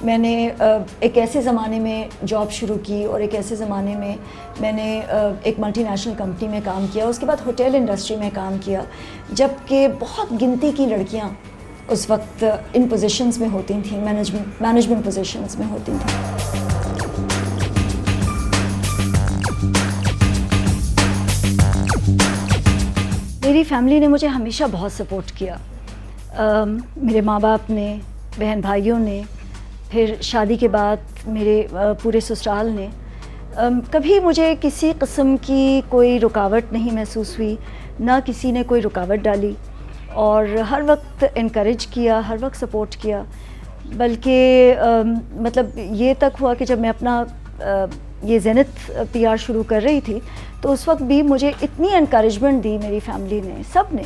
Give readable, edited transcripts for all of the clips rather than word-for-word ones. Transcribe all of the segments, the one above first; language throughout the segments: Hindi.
मैंने एक ऐसे ज़माने में जॉब शुरू की और एक ऐसे ज़माने में मैंने एक मल्टीनेशनल कंपनी में काम किया, उसके बाद होटल इंडस्ट्री में काम किया, जबकि बहुत गिनती की लड़कियां उस वक्त इन पोजीशंस में होती थीं, मैनेजमेंट पोजीशंस में होती थीं। मेरी फैमिली ने मुझे हमेशा बहुत सपोर्ट किया। मेरे माँ बाप ने, बहन भाइयों ने, फिर शादी के बाद मेरे पूरे ससुराल ने, कभी मुझे किसी किस्म की कोई रुकावट नहीं महसूस हुई, ना किसी ने कोई रुकावट डाली, और हर वक्त इनकरेज किया, हर वक्त सपोर्ट किया। बल्कि मतलब ये तक हुआ कि जब मैं अपना ये ज़ेनिथ पीआर शुरू कर रही थी तो उस वक्त भी मुझे इतनी इनकरेजमेंट दी मेरी फैमिली ने, सब ने,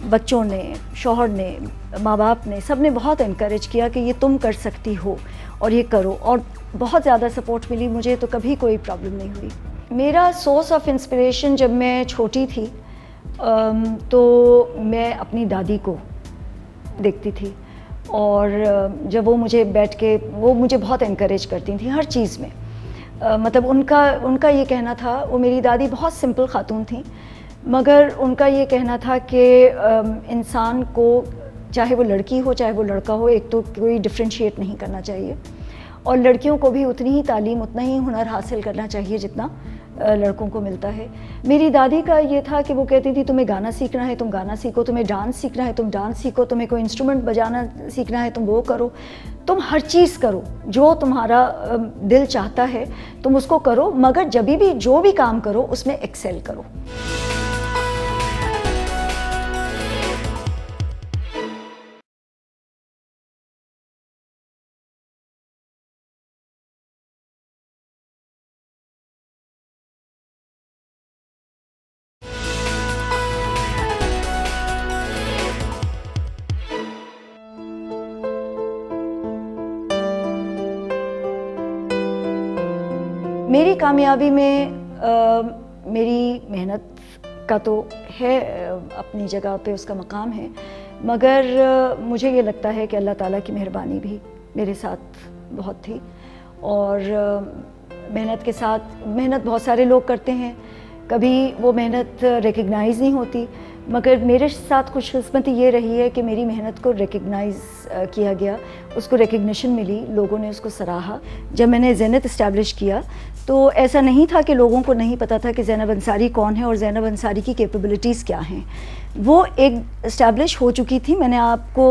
बच्चों ने, शौहर ने, माँ बाप ने, सब ने बहुत इनकरेज किया कि ये तुम कर सकती हो और ये करो, और बहुत ज़्यादा सपोर्ट मिली मुझे, तो कभी कोई प्रॉब्लम नहीं हुई। मेरा सोर्स ऑफ इंस्पिरेशन जब मैं छोटी थी तो मैं अपनी दादी को देखती थी, और जब वो मुझे बैठ के, वो मुझे बहुत इनकरेज करती थी हर चीज़ में। मतलब उनका ये कहना था, वो मेरी दादी बहुत सिंपल खातून थी, मगर उनका ये कहना था कि इंसान को, चाहे वो लड़की हो चाहे वो लड़का हो, एक तो कोई डिफ्रेंशिएट नहीं करना चाहिए, और लड़कियों को भी उतनी ही तालीम, उतना ही हुनर हासिल करना चाहिए जितना लड़कों को मिलता है। मेरी दादी का ये था कि वो कहती थी तुम्हें गाना सीखना है तुम गाना सीखो, तुम्हें डांस सीखना है तुम डांस सीखो, तुम्हें कोई इंस्ट्रूमेंट बजाना सीखना है तुम वो करो, तुम हर चीज़ करो, जो तुम्हारा दिल चाहता है तुम उसको करो, मगर जब भी जो भी काम करो उसमें एक्सेल करो। मेरी कामयाबी में मेरी मेहनत का तो है, अपनी जगह पे उसका मकाम है, मगर मुझे ये लगता है कि अल्लाह ताला की मेहरबानी भी मेरे साथ बहुत थी। और मेहनत के साथ, मेहनत बहुत सारे लोग करते हैं, कभी वो मेहनत रिकग्नाइज़ नहीं होती, मगर मेरे साथ खुशकिस्मती ये रही है कि मेरी मेहनत को रिकग्नाइज़ किया गया, उसको रिकग्निशन मिली, लोगों ने उसको सराहा। जब मैंने ज़ेनिथ इस्टेब्लिश किया तो ऐसा नहीं था कि लोगों को नहीं पता था कि ज़ैनब अंसारी कौन है और ज़ैनब अंसारी की कैपेबिलिटीज़ क्या हैं, वो एक इस्टेब्लिश हो चुकी थी। मैंने आपको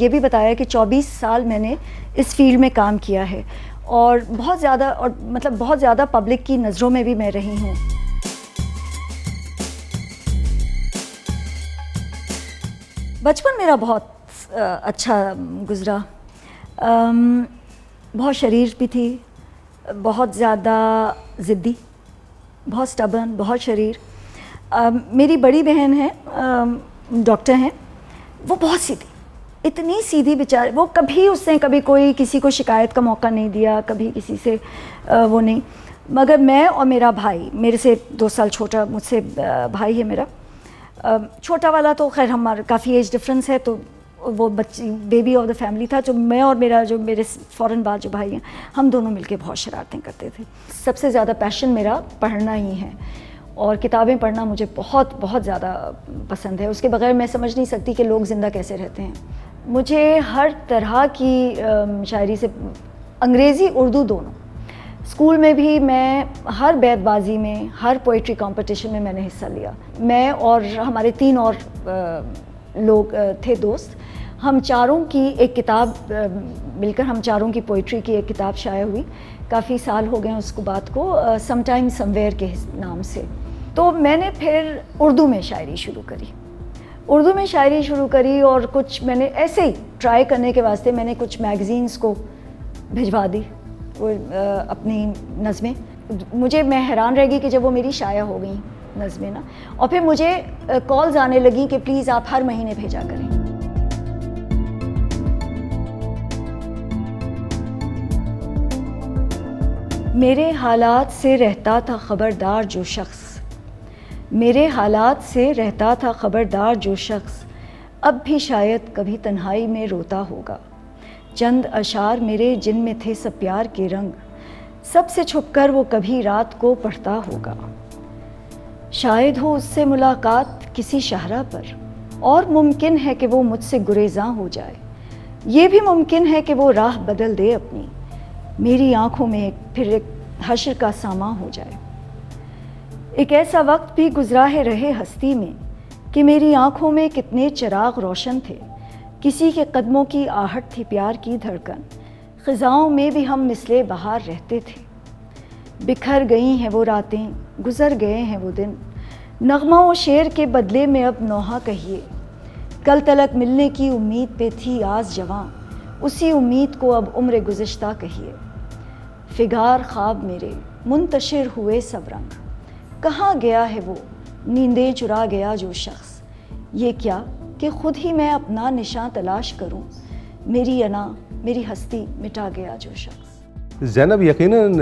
ये भी बताया कि 24 साल मैंने इस फील्ड में काम किया है, और बहुत ज़्यादा, और मतलब बहुत ज़्यादा पब्लिक की नज़रों में भी मैं रही हूँ। बचपन मेरा बहुत अच्छा गुज़रा। बहुत शरीर भी थी, बहुत ज़्यादा ज़िद्दी, बहुत स्टबर्न, बहुत शरीर। मेरी बड़ी बहन है, डॉक्टर हैं, वो बहुत सीधी, इतनी सीधी बेचारी, वो कभी उसने कभी कोई किसी को शिकायत का मौका नहीं दिया, कभी किसी से वो नहीं। मगर मैं और मेरा भाई, मेरे से 2 साल छोटा मुझसे भाई है मेरा, छोटा वाला तो खैर हमारा काफ़ी एज डिफरेंस है, तो वो बच्ची बेबी ऑफ द फैमिली था। जो मैं और मेरा जो मेरे फ़ौरन बाद जो भाई हैं, हम दोनों मिलके बहुत शरारतें करते थे। सबसे ज़्यादा पैशन मेरा पढ़ना ही है, और किताबें पढ़ना मुझे बहुत बहुत ज़्यादा पसंद है। उसके बगैर मैं समझ नहीं सकती कि लोग ज़िंदा कैसे रहते हैं। मुझे हर तरह की शायरी से, अंग्रेज़ी उर्दू दोनों, स्कूल में भी मैं हर बैतबाजी में, हर पोइट्री कंपटीशन में मैंने हिस्सा लिया। मैं और हमारे 3 और लोग थे दोस्त, हम चारों की एक किताब मिलकर, हम चारों की पोइट्री की एक किताब शाया हुई। काफ़ी साल हो गए उसको बात को, सम टाइम समवेयर के नाम से। तो मैंने फिर उर्दू में शायरी शुरू करी, उर्दू में शायरी शुरू करी, और कुछ मैंने ऐसे ही ट्राई करने के वास्ते मैंने कुछ मैगज़ीन्स को भिजवा दी वो अपनी नज़में। मुझे, मैं हैरान रह गई कि जब वो मेरी शाया हो गई नज़में ना, और फिर मुझे कॉल्स आने लगी कि प्लीज़ आप हर महीने भेजा करें। मेरे हालात से रहता था खबरदार जो शख्स, मेरे हालात से रहता था खबरदार जो शख्स, अब भी शायद कभी तन्हाई में रोता होगा। चंद अशार मेरे जिनमें थे सब प्यार के रंग, सबसे छुपकर वो कभी रात को पढ़ता होगा। शायद हो उससे मुलाकात किसी शाहरा पर, और मुमकिन है कि वो मुझसे गुरेज़ां हो जाए। ये भी मुमकिन है कि वो राह बदल दे अपनी, मेरी आंखों में फिर एक हश्र का सामा हो जाए। एक ऐसा वक्त भी गुजरा है रहे हस्ती में कि मेरी आंखों में कितने चिराग रोशन थे, किसी के कदमों की आहट थी प्यार की धड़कन, ख़िज़ाओं में भी हम मिसले बहार रहते थे। बिखर गई हैं वो रातें, गुज़र गए हैं वो दिन, नग़मा व शेर के बदले में अब नौहा कहिए। कल तलक मिलने की उम्मीद पे थी आज जवां, उसी उम्मीद को अब उम्र गुज़िश्ता कहिए। फिगार ख्वाब मेरे मुंतशिर हुए सब रंग, कहाँ गया है वो नींदें चुरा गया जो शख्स। ये क्या कि खुद ही मैं अपना निशान तलाश करूं, मेरी अना मेरी हस्ती मिटा गया जो शख्स। ज़ैनब यकीनन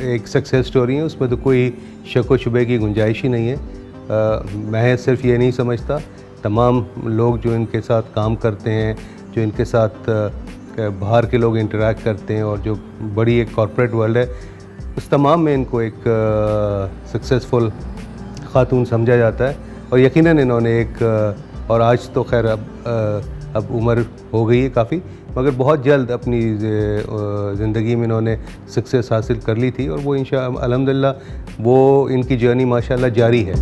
एक सक्सेस स्टोरी है, उसमें तो कोई शक व शुबे की गुंजाइश ही नहीं है। मैं सिर्फ ये नहीं समझता, तमाम लोग जो इनके साथ काम करते हैं, जो इनके साथ बाहर के लोग इंटरेक्ट करते हैं और जो बड़ी एक कॉर्पोरेट वर्ल्ड है, उस तमाम में इनको एक सक्सेसफुल खातून समझा जाता है। और यकीनन इन्होंने एक और आज तो खैर अब उम्र हो गई है काफ़ी, मगर बहुत जल्द अपनी ज़िंदगी में इन्होंने सक्सेस हासिल कर ली थी और वो इंशाअल्लाह अल्हम्दुलिल्लाह वो इनकी जर्नी माशाअल्लाह जारी है।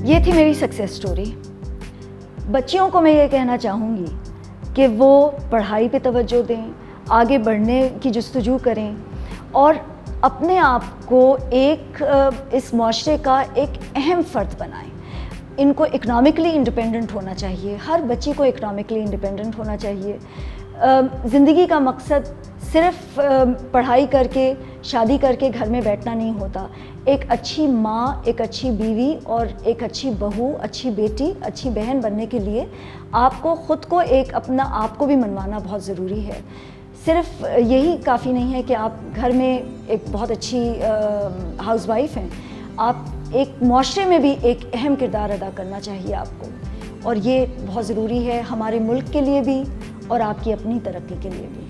ये थी मेरी सक्सेस स्टोरी। बच्चियों को मैं ये कहना चाहूँगी कि वो पढ़ाई पे तवज्जो दें, आगे बढ़ने की जुस्तजू करें और अपने आप को एक इस माशरे का एक अहम फ़र्द बनाएं। इनको इकनॉमिकली इंडिपेंडेंट होना चाहिए, हर बच्ची को इकनॉमिकली इंडिपेंडेंट होना चाहिए। ज़िंदगी का मकसद सिर्फ पढ़ाई करके शादी करके घर में बैठना नहीं होता। एक अच्छी माँ, एक अच्छी बीवी और एक अच्छी बहू, अच्छी बेटी, अच्छी बहन बनने के लिए आपको ख़ुद को एक अपना आप को भी मनवाना बहुत ज़रूरी है। सिर्फ यही काफ़ी नहीं है कि आप घर में एक बहुत अच्छी हाउसवाइफ हैं, आप एक माशरे में भी एक अहम किरदार अदा करना चाहिए आपको, और ये बहुत ज़रूरी है हमारे मुल्क के लिए भी और आपकी अपनी तरक्की के लिए भी।